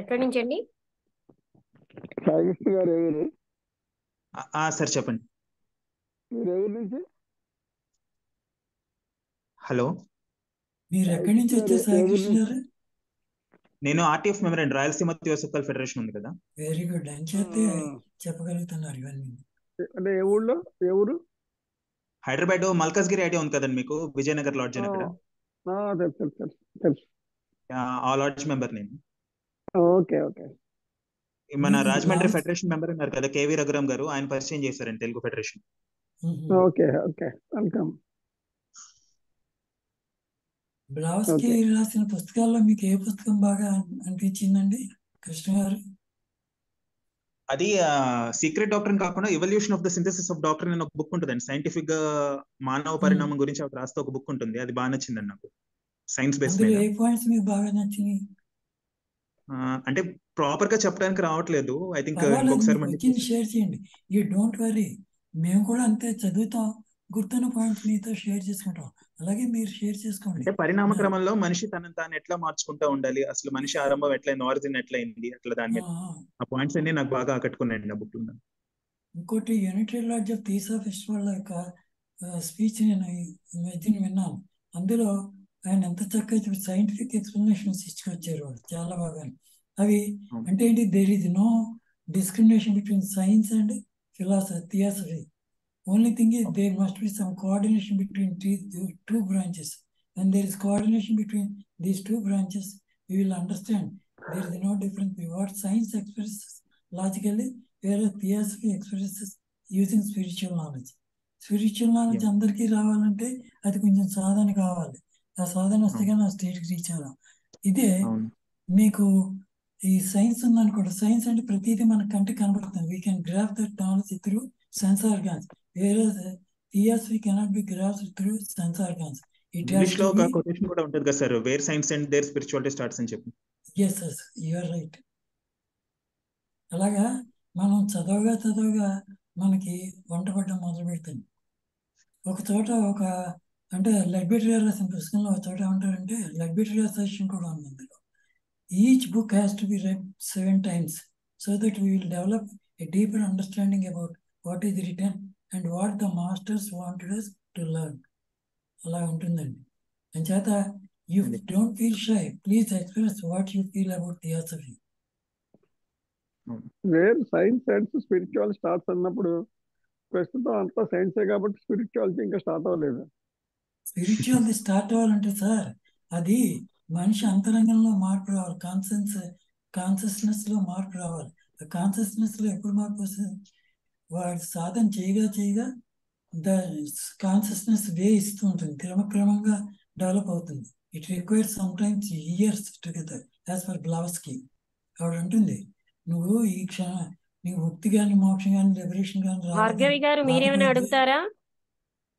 ఎక్కడి నుంచి అండి? సాయికృష్ణ గారు ఎవరు? సార్ చెప్పండి. మీరు ఎవరి నుంచి? హలో, మీరు ఎక్కడి నుంచి వచ్చారు సాయికృష్ణ గారు? నేను ఆర్టీఎఫ్ మెంబర్ అండి, రాయలసీమ థియోసఫికల్ ఫెడరేషన్ ఉంది కదా. Very good. అని చెప్తే చెప్పగలుగుతున్నారు ఇవన్నీ. అంటే ఏ ఊళ్ళో, ఏ ఊరు? హైదరాబాద్ మల్కాజ్గిరి ఐడియా ఉంది కదండి మీకు, విజయనగర్ లాడ్జ్ అని అక్కడ. తెలుసు. ఆ లాడ్జ్ మెంబర్ నేను. Okay okay. మన రాజమండ్రి ఫెడరేషన్ మెంబర్ ఉన్నారు కదా కేవీ రఘురామ్ గారు, ఆయన పరిచయం చేశారండి Telugu federation. Okay okay, welcome. Blavatsky రాసిన పుస్తకాల్లో మీకు ఏ పుస్తకం బాగా అనిపించిందండి కృష్ణ గారు? అది సీక్రెట్ డాక్టర్ కాకుండా evolution of the synthesis of doctor అని ఒక బుక్ ఉంటుందండి. సైంటిఫిక్ గా మానవ పరిణామం గురించి అక్కడ రాస్తే ఒక బుక్ ఉంటుంది, అది బాగా నచ్చిందండి నాకు. సైన్స్ బేస్ మీద. ఏ పాయింట్స్ మీకు బాగా నచ్చినాయి? అంటే ప్రాపర్ గా చెప్పడానికి రావట్లేదు. ఐ థింక్ ఇంకొకసారి షేర్ చేయండి. యూ డోంట్ వరీ, మేము కూడా అంతే చదువుతాం, గుర్తున్న పాయింట్స్ మీతో షేర్ చేసుకుంటాం. అలాగే మీరు షేర్ చేసుకోండి. అంటే పరిణామ క్రమంలో మనిషి తనను తాను ఎట్లా మార్చుకుంటా ఉండాలి, అసలు మనిషి ఆరంభం ఎట్లయింది, ఆరిజిన్ ఎట్లయింది, అట్లా దాని మీద ఆ పాయింట్స్ అన్ని నాకు బాగా ఆకట్టుకున్నాయండి ఆ బుక్ లో. ఇంకోటి యూనిటరీ లాడ్జ్ ఆఫ్ తీసా ఫెస్టివల్ యొక్క స్పీచ్ నేను ఈ మధ్యన విన్నాను. అందులో ఆయన ఎంత చక్కగా సైంటిఫిక్ ఎక్స్ప్లెనేషన్స్ ఇచ్చుకొచ్చారు వాళ్ళు, చాలా బాగా. అవి అంటే ఏంటి, there is no discrimination between science and philosophy, theosophy. Only thing is there must be some coordination between two branches. When there is coordination between these two branches, we will understand there is no difference between what science expresses logically, whereas theosophy expresses using spiritual knowledge. Spiritual knowledge అందరికీ రావాలంటే అది కొంచెం సాధన కావాలి. ఆ సాధన వస్తే కానీ ఆ స్టేట్కి రీచ్ అవ్వాలి. ఇదే మీకు ఈ సైన్స్ ఉందనుకోండి, సైన్స్ అంటే ప్రతిదీ మన కంటికి కనబడుతుంది. We can grasp that knowledge through sense organs. Whereas theosophy cannot be grasped through sense organs. English లో ఒక కొటేషన్ కూడా ఉంటుంది కదా sir, where science and there spirituality starts అని చెప్పి. yes you are right. అలాగా మనం చదవగా మనకి వంట పడడం మొదలు పెడుతుంది. ఒక చోట అంటే లెడ్బిటరీ రాసిన పుస్తకంలో ఒక చోట ఏమంటారంటే, లెడ్బిటరీ సజెషన్ కూడా ఉంది అందులో. Each book has to B red 7 times so that we will develop a deeper understanding about what is written and what the masters wanted us to learn. అలా ఉంటుందండి. అంచేత యూ అదే. Don't feel shy, please express what you feel about theosophy. Wear science and spiritual starts అన్నప్పుడు ప్రస్తుతం అంతా సైన్సే కాబట్టి spirituality ఇంకా start అవ్వలేదు. స్పిరిచువల్ స్టార్ట్ అవ్వాలంటే సార్ అది మనిషి అంతరంగంలో మార్పు రావాలి, కాన్షియస్నెస్ లో మార్పు రావాలి. కాన్షియస్నెస్ లో ఎప్పుడు మార్పు వస్తుంది? వాడు సాధన చేయగా ద కాన్షియస్నెస్ వే ఇస్తూ ఉంటుంది, క్రమక్రమంగా డెవలప్ అవుతుంది. It requires some times years together. As far Blavatsky ఆవిడ ఉంటుంది, నువ్వు ఈ నీకు ముక్తి కానీ మోక్షం కానీ లిబరేషన్ కానీ భార్గవి గారు మీరేమైనా అడుగుతారా?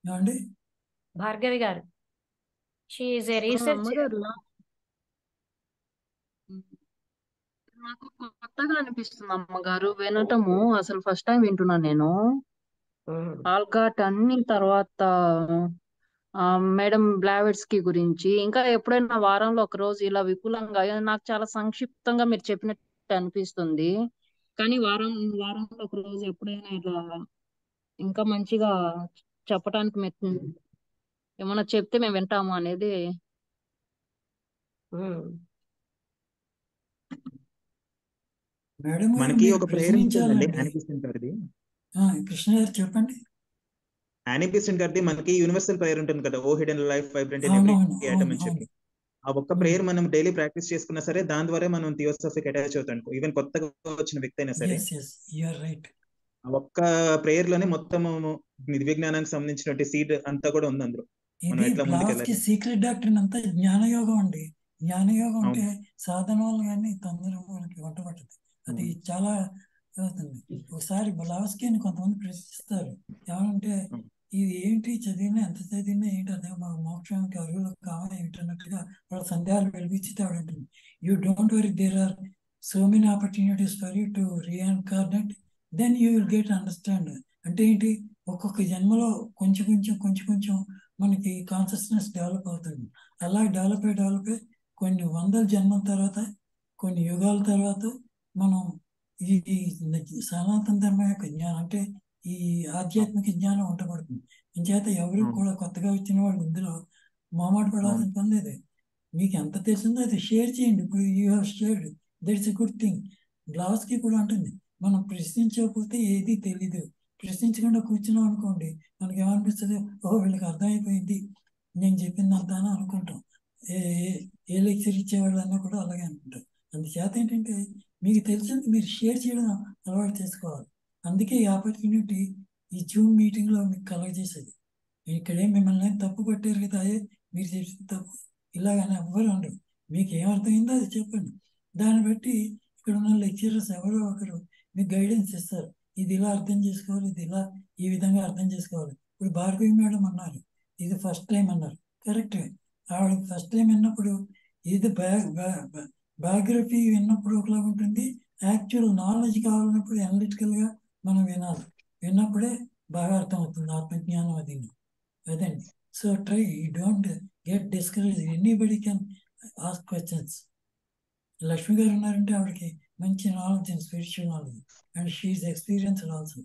ఏమండి? భార్గవి గారు, షీ ఈజ్ ఏ రీసెర్చ్. అమ్మగారు నాకు కొత్తగా అనిపిస్తుంది అమ్మగారు వినటము. అసలు ఫస్ట్ టైం వింటున్నాను నేను ఆల్కాట్ అన్ని. తర్వాత మేడం బ్లావెట్స్కి గురించి ఇంకా ఎప్పుడైనా వారంలో ఒక రోజు ఇలా విపులంగా, నాకు చాలా సంక్షిప్తంగా మీరు చెప్పినట్టు అనిపిస్తుంది, కానీ వారంలో ఒక రోజు ఎప్పుడైనా ఇలా ఇంకా మంచిగా చెప్పడానికి ఏమన్నా చెప్తే మేము వింటాము అనేది. మేడం గారు మనకి మీరు ఒక ప్రేయర్ ఉంటుందండి, ప్రశ్నించాలండి. యానీ బెసెంట్ గారిది. కృష్ణ గారు చెప్పండి. యానీ బెసెంట్ గారిది మనకి యూనివర్సల్ ప్రేయర్ ఉంటుంది కదా, oh hidden life vibrant in every అవునవును ఆటమ్ అవును అని చెప్పి. అవును. ఆ ఒక్క ప్రేయర్ మనం డైలీ ప్రాక్టీస్ చేసుకున్నా సరే దాని ద్వారా మనం థియోసఫీకి అటాచ్ అవుతాం. ఈవెన్ కొత్తగా వచ్చిన వ్యక్తి అయినా సరే yes yes you are right. ఆ ఒక్క ప్రేయర్ లోనే మొత్తం దివ్య జ్ఞానానికి సంబంధించిన సీడ్ అంతా కూడా ఉంది అందులో. మనం ఇది ఎట్లా బ్లావస్కీ ముందుకెళ్ళాలి. సీక్రెట్ డాక్టర్ అంతా జ్ఞానయోగం అండి. జ్ఞానయోగం అంటే అవును. సాధన వల్ల కానీ తొందరగా మనకి వంట పట్టదు. అది అవును. చాలా అవుతుంది. ఒకసారి బ్లావస్కీని కొంతమంది ప్రశ్నిస్తారు, ఏమంటే అవును. ఇది ఏంటి చదివినా ఎంత చదివినా ఏంటి అదే మాకు మోక్షానికి అరువులు కావాలి ఏంటన్నట్టుగా వాళ్ళ సందేహాలు వెలిపించితే ఆవిడంటుంది, you don't worry, there are so many opportunities for you to reincarnate, then you will get understand. అంటే ఏంటి, ఒక్కొక్క జన్మలో కొంచెం మనకి కాన్షియస్నెస్ డెవలప్ అవుతుంది. అలా డెవలప్ అయ్యి కొన్ని వందల జన్మల తర్వాత, కొన్ని యుగాల తర్వాత మనం ఈ సనాతన ధర్మం యొక్క జ్ఞానం అంటే ఈ ఆధ్యాత్మిక జ్ఞానం ఉండబడుతుంది. ఇంచేత ఎవరు అవును. కూడా కొత్తగా వచ్చిన వాళ్ళు ఇందులో మొహమాట పడాల్సిన అవును. పని లేదు. మీకు ఎంత తెలిసిందో అది షేర్ చేయండి. ఇప్పుడు you have shared, that's a good thing. Blavatsky కూడా ఉంటుంది, మనం ప్రశ్నించకపోతే ఏది తెలీదు. ప్రశ్నించకుండా కూర్చున్నాం అనుకోండి, మనకి ఏమనిపిస్తుంది, ఓహో వీళ్ళకి అర్థమైపోయింది నేను చెప్పింది అంతా అని అనుకుంటాం. ఏ ఏ లెక్చర్ ఇచ్చేవాళ్ళన్నా కూడా అలాగే అనుకుంటారు. అందుచేత ఏంటంటే మీకు తెలిసింది మీరు షేర్ చేయడం అలవాటు చేసుకోవాలి. అందుకే ఈ ఆపర్చునిటీ ఈ జూమ్ మీటింగ్లో మీకు కలగజేసేది. ఇక్కడే మిమ్మల్ని తప్పు పట్టారు కదా, మీరు చేసిన తప్పు ఇలాగని ఎవ్వరు ఉండరు. మీకు ఏమర్థమైందో అది చెప్పండి, దాన్ని బట్టి ఇక్కడ ఉన్న లెక్చరర్స్ ఎవరో ఒకరు మీకు గైడెన్స్ ఇస్తారు. ఇది ఇలా అర్థం చేసుకోవాలి, ఇది ఇలా ఈ విధంగా అర్థం చేసుకోవాలి. ఇప్పుడు భార్గవి మేడం అన్నారు, ఇది ఫస్ట్ టైం అన్నారు, కరెక్ట్. ఆవిడ ఫస్ట్ టైం విన్నప్పుడు ఇది బయోగ్రఫీ విన్నప్పుడు ఒకలాగా ఉంటుంది, యాక్చువల్ నాలెడ్జ్ కావాలన్నప్పుడు అనలిటికల్గా మనం వినాలి. విన్నప్పుడే బాగా అర్థమవుతుంది ఆత్మజ్ఞానం అది. అదండి. So try, you don't get discourage, anybody can ask questions. Lakshmi garu ఉన్నారంటే ఆవిడకి మంచి knowledge and spiritual knowledge, and she is experienced also.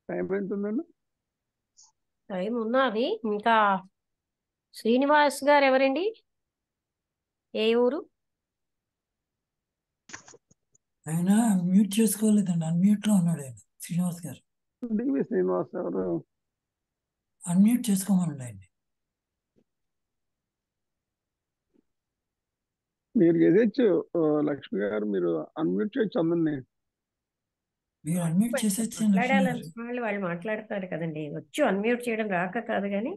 Time ఎంత ఉందండి? టైం ఉన్నది ఇంకా. శ్రీనివాస్ గారు ఎవరండి, ఏ ఊరు? ఆయన మ్యూట్ చేసుకోలేదండి, అన్మ్యూట్లో ఉన్నాడు ఆయన. శ్రీనివాస్ గారు డివి శ్రీనివాస్ ఎవరు? అన్మ్యూట్ చేసుకోమనండి ఆయన. మీరు చేసేచ్చు లక్ష్మి గారు, మీరు అన్మ్యూట్ చేయొచ్చు అందరినీ. మీరు అన్మ్యూట్ చేసేచ్చండి లక్ష్మి గారు. మాట్లాడాలనుకున్న వాళ్ళు మాట్లాడతారు కదండి, వచ్చు అన్మ్యూట్ చేయడం రాక కాదు కానీ.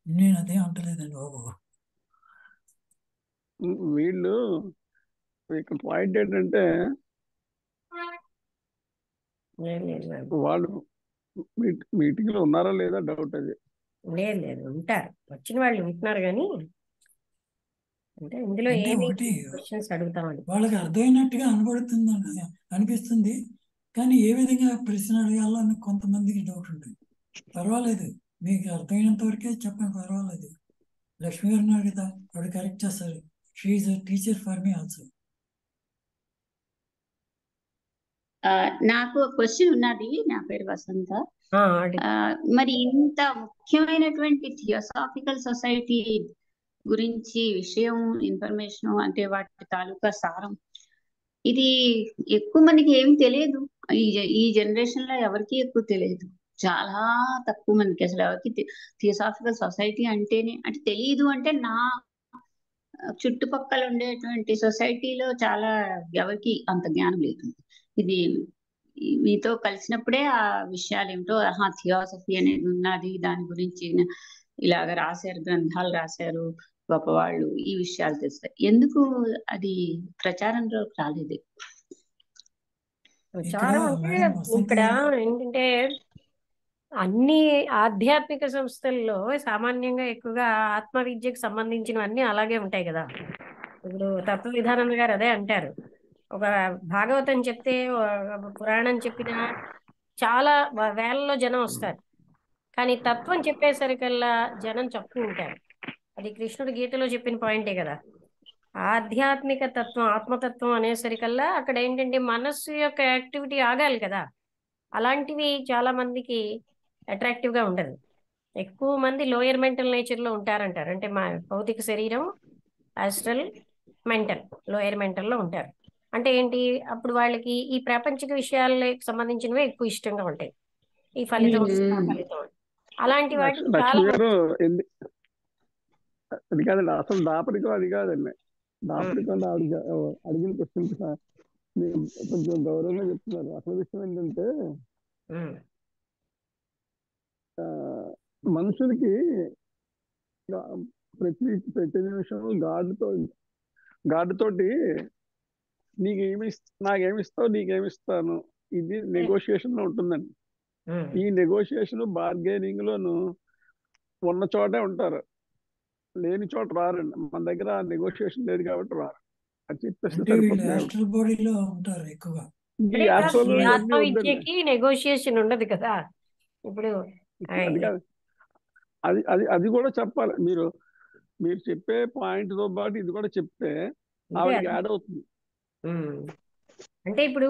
నేను అదే అంటలేదండి బాబు. వీళ్ళు ఇక్కడ పాయింట్ ఏంటంటే వాళ్ళు మీటింగ్ లో ఉన్నారా లేదా డౌట్ అది. లేదు ఉంటారు, వచ్చిన వాళ్ళు ఉంటున్నారు కానీ అంటే ఇందులో అంటే ఏమి ఒకటి క్వశ్చన్స్ అడుగుతామని వాళ్ళకి అర్థమైనట్టుగా అనిపిస్తుంది, కానీ ఏ విధంగా ప్రశ్న అడగాలో అని కొంతమందికి డౌట్ ఉంటుంది. పర్వాలేదు, మీకు అర్థమైనంత వరకే చెప్పండి, పర్వాలేదు. లక్ష్మి గారు ఉన్నారు కదా, ఆవిడ కరెక్ట్ చేస్తారు. She is a teacher for me also. నాకు క్వశ్చన్ ఉన్నది. నా పేరు వసంత. అడిగి మరి ఇంత ముఖ్యమైనటువంటి థియోసాఫికల్ సొసైటీ గురించి విషయం, ఇన్ఫర్మేషన్, అంటే వాటి తాలూకా సారం, ఇది ఎక్కువ మందికి ఏమి తెలియదు. ఈ జనరేషన్ లో ఎవరికి ఎక్కువ తెలియదు. చాలా తక్కువ మందికి అసలు ఎవరికి థియోసాఫికల్ సొసైటీ అంటేనే అంటే తెలియదు. అంటే నా చుట్టుపక్కల ఉండేటువంటి సొసైటీలో చాలా ఎవరికి అంత జ్ఞానం లేదు. ఇది మీతో కలిసినప్పుడే ఆ విషయాలు ఏమిటో, థియోసఫీ అనేది ఉన్నది, దాని గురించి ఇలాగ రాశారు, గ్రంథాలు రాశారు గొప్పవాళ్ళు, ఈ విషయాలు తెలుస్తాయి. ఎందుకు అది ప్రచారంలోకి రాలేదు? ప్రచారం అంటే మేడం వసంత ఇక్కడ గారు ఏంటంటే అన్ని ఆధ్యాత్మిక సంస్థల్లో సామాన్యంగా ఎక్కువగా ఆత్మ విద్యకు సంబంధించినవన్నీ అలాగే ఉంటాయి కదా. ఇప్పుడు తత్వ విధానంద గారు అదే అంటారు. ఒక భాగవతం చెప్తే పురాణం చెప్పిన చాలా వేలలో జనం వస్తారు, కానీ తత్వం చెప్పేసరికల్లా జనం తక్కువ ఉంటారు. అది కృష్ణుడు గీతలో చెప్పిన పాయింటే కదా. ఆధ్యాత్మిక తత్వం, ఆత్మతత్వం అనేసరికల్లా అక్కడ ఏంటంటే మనస్సు యొక్క యాక్టివిటీ ఆగాలి కదా. అలాంటివి చాలా మందికి అట్రాక్టివ్ గా ఉండదు. ఎక్కువ మంది లోయర్ మెంటల్ నేచర్ లో ఉంటారంటారు. అంటే మా భౌతిక శరీరం, ఆస్ట్రల్, మెంటల్, లోయర్ మెంటల్ లో ఉంటారు. అంటే ఏంటి, అప్పుడు వాళ్ళకి ఈ ప్రాపంచిక విషయాలకు సంబంధించినవే ఎక్కువ ఇష్టంగా ఉంటాయి. ఈ ఫలితం వస్తుంది, ఆ ఫలితం. అలాంటి వాటికి చాలా లక్ష్మి గారు అది కాదండి, అసలు దాపరికం అది కాదండి. దాపరికం అడిగిన క్వశ్చన్ కొంచెం గౌరవంగా చెప్తున్నారు. అసలు విషయం ఏంటంటే మనుషులకి ప్రతి నిమిషం గాడ్ తోటి నాకేమిస్తావు, నీకేమిస్తాను, ఇది నెగోషియేషన్ లో ఉంటుందండి. ఈ నెగోషియేషన్ బార్గెనింగ్ లోను ఉన్న చోటే ఉంటారు, లేని చోట రారండి. మన దగ్గర నెగోషియేషన్ లేదు కాబట్టి రారు. అది చెప్పేస్తే ఆస్ట్రల్ బాడీలో ఉంటారు ఎక్కువగా. ఈ ఆస్ట్రల్ ఆత్మ విద్యకి నెగోషియేషన్ ఉండదు కదా. ఇప్పుడు అది కాదు, అది అది అది కూడా చెప్పాలి. మీరు చెప్పే పాయింట్ తో పాటు ఇది కూడా చెప్తే ఆవిడకి యాడ్ అవుతుంది. అంటే ఇప్పుడు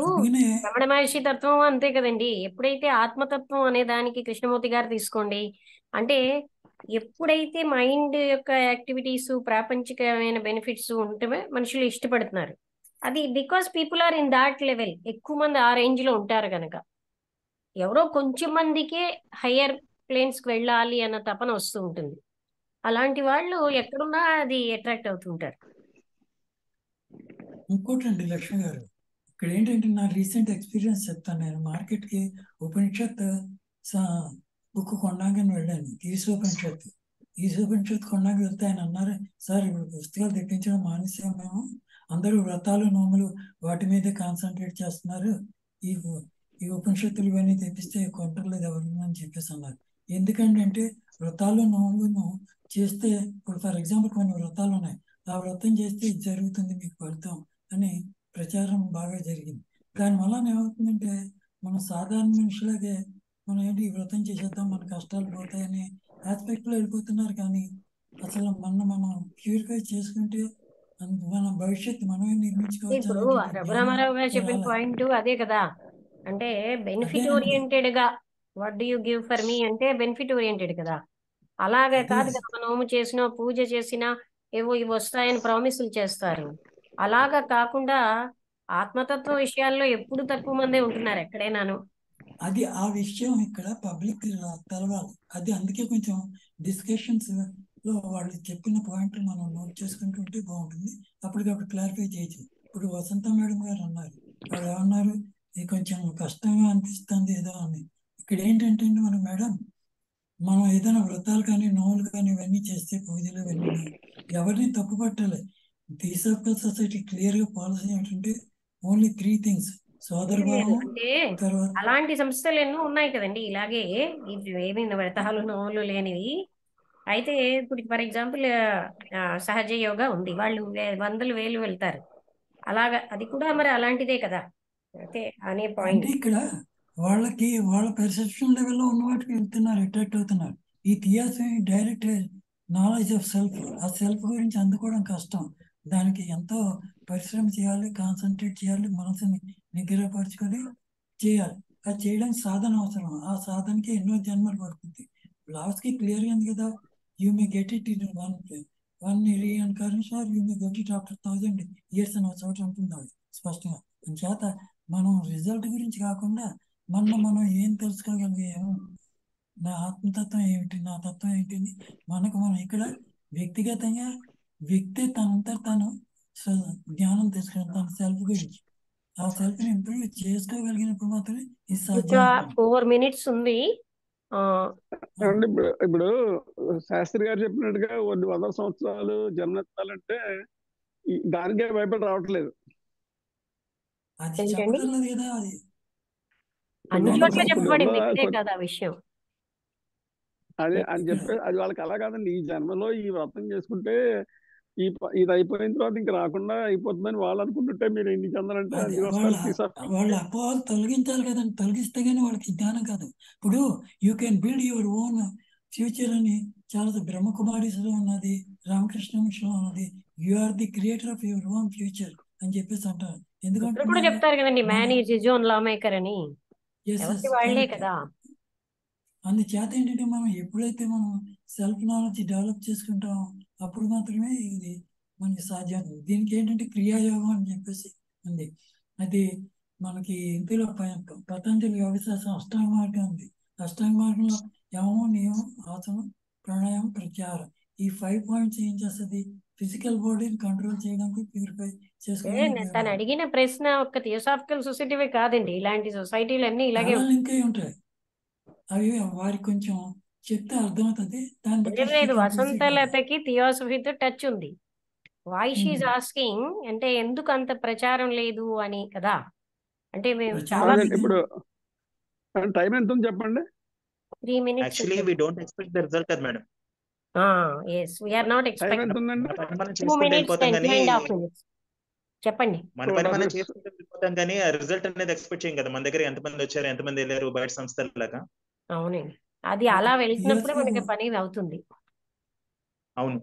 రమణ మహర్షి తత్వం అంతే కదండి. ఎప్పుడైతే ఆత్మతత్వం అనే దానికి కృష్ణమూర్తి గారు తీసుకోండి, అంటే ఎప్పుడైతే మైండ్ యొక్క యాక్టివిటీస్, ప్రాపంచికమైన బెనిఫిట్స్ ఉంటే మనుషులు ఇష్టపడుతున్నారు. అది because people are in that level. ఎక్కువ మంది ఆ రేంజ్ లో ఉంటారు కనుక. ఎవరో కొంచెం మందికే హయ్యర్ ప్లేన్స్ కి వెళ్ళాలి అన్న తపన వస్తూ ఉంటుంది. అలాంటి వాళ్ళు ఎక్కడున్నా అది అట్రాక్ట్ అవుతుంటారు. ఇంకోటండి లక్ష్మి గారు, ఇక్కడ ఏంటంటే నా రీసెంట్ ఎక్స్పీరియన్స్ చెప్తాను. నేను మార్కెట్కి ఉపనిషత్ బుక్ కొనడానికి వెళ్ళాను. ఈశోపనిషత్ కొనడానికి వెళ్తే ఆయన అన్నారు, సార్ ఇప్పుడు పుస్తకాలు తెప్పించడం మానేసాం మేము, అందరూ వ్రతాలు, నోములు వాటి మీదే కాన్సన్ట్రేట్ చేస్తున్నారు, ఈ ఉపనిషత్తులు ఇవన్నీ తెప్పిస్తే కొంటర్లేదు ఎవరు అని చెప్పేసి అన్నారు. ఎందుకంటే వ్రతాలు, నోములను చేస్తే, ఇప్పుడు ఫర్ ఎగ్జాంపుల్ కొన్ని వ్రతాలు ఉన్నాయి, ఆ వ్రతం చేస్తే ఇది జరుగుతుంది మీకు ఫలితం అని ప్రచారం బాగా జరిగింది. దానివల్ల ఏమవుతుందంటే మనం సాధారణ మనుషులకే మనం ఏంటి ఈ వ్రతం చేసేద్దాం మన కష్టాలు పోతాయని ఆస్పెక్ట్ లో వెళ్ళిపోతున్నారు. కానీ అసలు మనం ప్యూరిఫై చేసుకుంటే మన భవిష్యత్తు మనమే నిర్మించుకోవచ్చు. ఇప్పుడు రఘురామారావు గారు చెప్పిన పాయింట్ అదే కదా. అంటే బెనిఫిట్ ఓరియంటెడ్ గా, what do you give for me అంటే బెనిఫిట్ ఓరియంటెడ్ కదా. అలాగే కాదు కదా, నోము చేసినా పూజ చేసినా ఏవో ఇవి వస్తాయని ప్రామిసులు చేస్తారు. అలాగా కాకుండా ఆత్మతత్వ విషయాల్లో ఎప్పుడు తక్కువ మందే ఉంటున్నారు ఎక్కడైనాను. అది ఆ విషయం ఇక్కడ పబ్లిక్ తెలవాలి. అది అందుకే కొంచెం డిస్కషన్స్ లో వాళ్ళు చెప్పిన పాయింట్లు మనం నోట్ చేసుకుంటుంటే బాగుంటుంది. అప్పటికప్పుడు క్లారిఫై చేయొచ్చు. ఇప్పుడు వసంత మేడం గారు అన్నారు, వాళ్ళు ఏమన్నారు, ఇది కొంచెం కష్టంగా అనిపిస్తుంది ఏదో అని. ఇక్కడ ఏంటంటే మనం మేడం, మనం ఏదైనా వ్రతాలు కానీ నోవులు కానీ ఇవన్నీ చేస్తే, పూజలు ఇవన్నీ ఎవరిని తప్పు పట్టాలి. థియోసాఫికల్ సొసైటీ క్లియర్ గా పాలసీ ఏంటంటే ఓన్లీ 3 things: సోదరభావం. అంటే అలాంటి సంస్థలు ఎన్నో ఉన్నాయి కదండి ఇలాగే, ఏమి వ్రతాలు నోములు లేనివి. అయితే ఇప్పుడు ఫర్ ఎగ్జాంపుల్ సహజ యోగా ఉంది, వాళ్ళు వందలు వేలు వెళ్తారు. అలాగా అది కూడా మరి అలాంటిదే కదా. అయితే అనే పాయింట్ అంటే ఇక్కడ వాళ్ళకి వాళ్ళ పెర్సెప్షన్ లెవెల్లో ఉన్న వాటికి వెళ్తున్నారు, అట్రాక్ట్ అవుతున్నారు. ఈ theosophy direct knowledge of self, ఆ సెల్ఫ్ గురించి అందుకోవడం కష్టం. దానికి ఎంతో పరిశ్రమ చేయాలి, కాన్సన్ట్రేట్ చేయాలి, మనసుని నిగ్రహపరచుకొని చేయాలి. అది చేయడానికి సాధన అవసరం. ఆ సాధనకి ఎన్నో జన్మలు పడుతుంది. లాస్ట్కి క్లియర్గా ఉంది కదా, you may get it in one reincarnation or you may get it after 1000 years అని ఒక చోట అంటున్నాడు స్పష్టంగా. చేత మనం రిజల్ట్ గురించి కాకుండా మనం ఏం తెలుసుకోగలిగాము, నా ఆత్మతత్వం ఏమిటి, నా తత్వం ఏంటి, మనకు మనం ఇక్కడ వ్యక్తిగతంగా వ్యక్తి తనంతా తను జ్ఞానం తెలుసుకోవడం, తన సెల్ఫ్ గురించి. ఆ సెల్ఫ్ ని ఇంప్రూవ్ చేసుకోగలిగినప్పుడు మాత్రమే ఇది ఇంకా సాధ్యం. 4 minutes ఉంది. అంటే ఇప్పుడు శాస్త్రి గారు చెప్పినట్టుగా కొన్ని 100 సంవత్సరాలు జన్మెత్తాలంటే దానికే భయపడి రావట్లేదు. అది ఏంటండి? చెప్పడం లేదు కదా, అది అన్ని కొన్ని చోట్ల కొన్ని చెప్పబడింది, వందల ఇక్కడే కదా విషయం. అదే అని చెప్పే అది వాళ్ళకి అలా కాదండి. ఈ జన్మలో ఈ వ్రతం చేసుకుంటే ఇది అయిపోయిన తర్వాత ఇంక రాకుండా అయిపోతుందని వాళ్ళు అనుకుంటుంటే మీరు ఎన్ని చెందాలంటే అది అందుకు వాళ్ళ వస్తారు తీసేస్తారు. వాళ్ళ అపోహలు తొలగించాలి కదండి. తొలగిస్తే గానీ వాళ్ళకి జ్ఞానం కాదు. ఇప్పుడు you can build your own future అని చాలా బ్రహ్మకుమారిస్లో ఉన్నది, రామకృష్ణ మిషన్లో ఉన్నది. You are the creator of your own future అని చెప్పేసి అంటారు. ఇక్కడ కూడా ఎందుకంటున్నారు? చెప్తారు కదండి, man is his own law maker అని. ఎవరికి వాళ్లే కదా. అందుచేత ఏంటంటే మనం ఎప్పుడైతే మనం సెల్ఫ్ నాలెడ్జ్ డెవలప్ చేసుకుంటామో అప్పుడు మాత్రమే ఇది మనకి సాధ్యం. దీనికి ఏంటంటే క్రియాయోగం అని చెప్పేసి ఉంది. అది మనకి ఇందులో పతంజలి యోగ శాస్త్రం అష్టాంగ మార్గం ఉంది. అష్టాంగ మార్గంలో యమం, నియమం, ఆసనం, ప్రాణాయామం, ప్రత్యాహారం, ఈ 5 points ఏం చేస్తుంది? ఫిజికల్ బాడీని కంట్రోల్ చేయడానికి, ప్యూరిఫై చేసుకోవడానికి. తను అడిగిన ప్రశ్న ఒక థియోసాఫికల్ సొసైటీవే కాదండి, ఇలాంటి సొసైటీలు అన్ని ఇలాగే చాలా లింక్ అయి ఉంటాయి. అవి వారికి కొంచెం చెప్తే అర్థమవుతుంది. దాన్ని బట్టి లేదు. వసంతలతకి థియోసఫీతో టచ్ ఉంది. వై షీజ్ ఆస్కింగ్ అంటే ఎందుకు అంత ప్రచారం లేదు అని కదా. అంటే మేము చాలా ఇప్పుడు టైం ఎంత ఉంది చెప్పండి. 3 minutes. Actually we don't expect the result కదా madam. yes, we are not time expecting. ఎంత ఉందండి? 2 minutes, 10.5 minutes. చెప్పండి. మన పని మనం చేసుకుంటూ వెళ్ళిపోతాం కానీ ఆ రిజల్ట్ అనేది ఎక్స్పెక్ట్ చేయం కదా. మన దగ్గర ఎంతమంది వచ్చారు, ఎంతమంది వెళ్ళారు బయట సంస్థలాగా. అవునండి, అది అలా వెళ్తున్నప్పుడే మనకి పని అవుతుంది. అవును.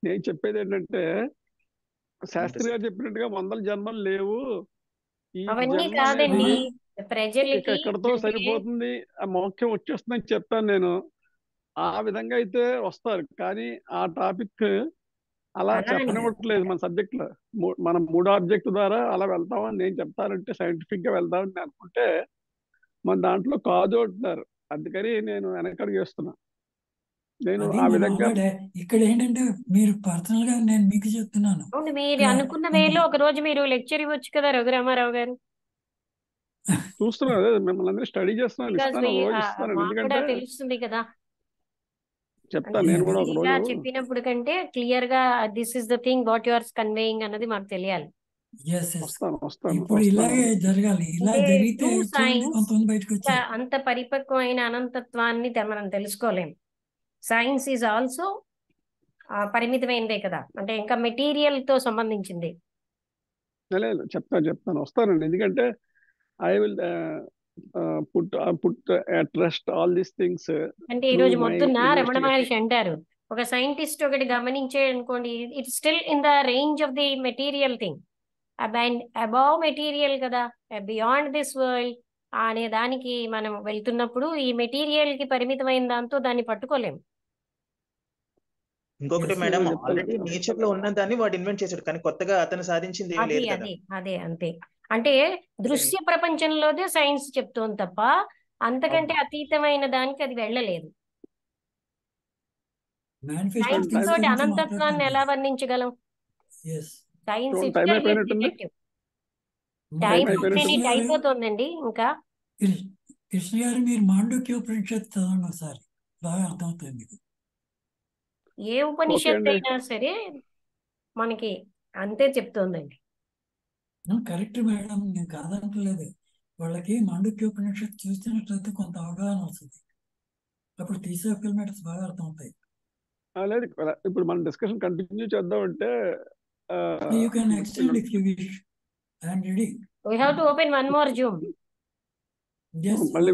నేను చెప్పేది ఏంటంటే శాస్త్రి గారు చెప్పినట్టుగా 100 జన్మలు లేవు. ఈ అవన్నీ జన్మ కాదండి, అనేది ప్రజలకి ఎక్కడితో సరిపోతుంది, ఆ మోక్షం వచ్చేస్తుందని చెప్తాను నేను. ఆ విధంగా అయితే వస్తారు, కానీ ఆ టాపిక్ అలా చెప్పనివ్వట్లేదు మన సబ్జెక్ట్ లో. మనం 3 ఆబ్జెక్ట్ ద్వారా అలా వెళ్తామని నేను చెప్తానంటే సైంటిఫిక్ గా వెళ్దామని అనుకుంటే మన దాంట్లో కాదు అంటున్నారు. అందుకని నేను వెనకడుగు వేస్తున్నా. నేను ఆ విధంగా ఇక్కడ ఏంటంటే మీరు పర్సనల్ గా నేను మీకు చెప్తున్నాను. అవును, మీరు అనుకున్న వేలో ఒక రోజు మీరు లెక్చర్ ఇవ్వచ్చు కదా రఘురామారావు గారు. చూస్తున్నాను, మిమ్మల్ని అందరూ స్టడీ చేస్తున్నాను, ఇస్తాను ఒక రోజు ఇస్తాను. ఎందుకంటే తెలుస్తుంది కదా, చెప్తాను నేను కూడా ఒక రోజు. చెప్పినప్పుడు కంటే క్లియర్ గా this is the thing what you are conveying అన్నది మాకు తెలియాలి. ఇప్పుడు ఇలాగే జరగాలి. ఇలా జరిగితే కొంతమంది బయటకు వచ్చారు. అంత పరిపక్వమైన అనంతత్వాన్ని మనం తెలుసుకోలేం. సైన్స్ ఈజ్ ఆల్సో పరిమితమైనదే కదా, అంటే ఇంకా మెటీరియల్ తో సంబంధించింది. లేదు చెప్తాను వస్తానండి. ఎందుకంటే I will put trust all these things. అంటే ఈ రోజు మొత్తున్న రమణ మహర్షి అంటారు, ఒక సైంటిస్ట్ ఒకటి గమనించే అనుకోండి, it's still in the range of the material thing, above material కదా, బియాండ్ దిస్ వరల్డ్ అనే దానికి మనం వెళ్తున్నప్పుడు ఈ మెటీరియల్ కి పరిమితమైన దాంతో దాన్ని పట్టుకోలేము. ఇంకొకటి మేడం, ఆల్రెడీ నేచర్ లో ఉన్నదాన్ని వాడు ఇన్వెంట్ చేశాడు, కానీ కొత్తగా అతను సాధించింది ఏమీ లేదు కదా. అదే అంతే. అంటే దృశ్య ప్రపంచంలోదే సైన్స్ చెప్తోంది తప్ప అంతకంటే అతీతమైన దానికి అది వెళ్ళలేదు. సైన్స్ తోటి అనంతత్వాన్ని ఎలా వర్ణించగలం? సైన్స్ అయిపోతుందండి. ఇంకా కృష్ణ గారు మీరు మాండూక్యోపనిషత్తు చదవండి ఒకసారి, బాగా అర్థమవుతుంది. ఏ ఉపనిషత్తు అయినా సరే మనకి అంతే చెప్తోందండి. కరెక్ట్ మేడం, నేను కాదంటలేదు. వాళ్ళకి మాండూక్యోపనిషత్తు చూసినట్లయితే కొంత అవగాహన వస్తుంది, అప్పుడు థియోసాఫికల్ మ్యాటర్స్ బాగా అర్థమవుతాయి. లేదు, ఇప్పుడు మనం డిస్కషన్ కంటిన్యూ చేద్దాం అంటే you can extend if you wish. I am ready. We have to open one more Zoom. Yes. మళ్ళీ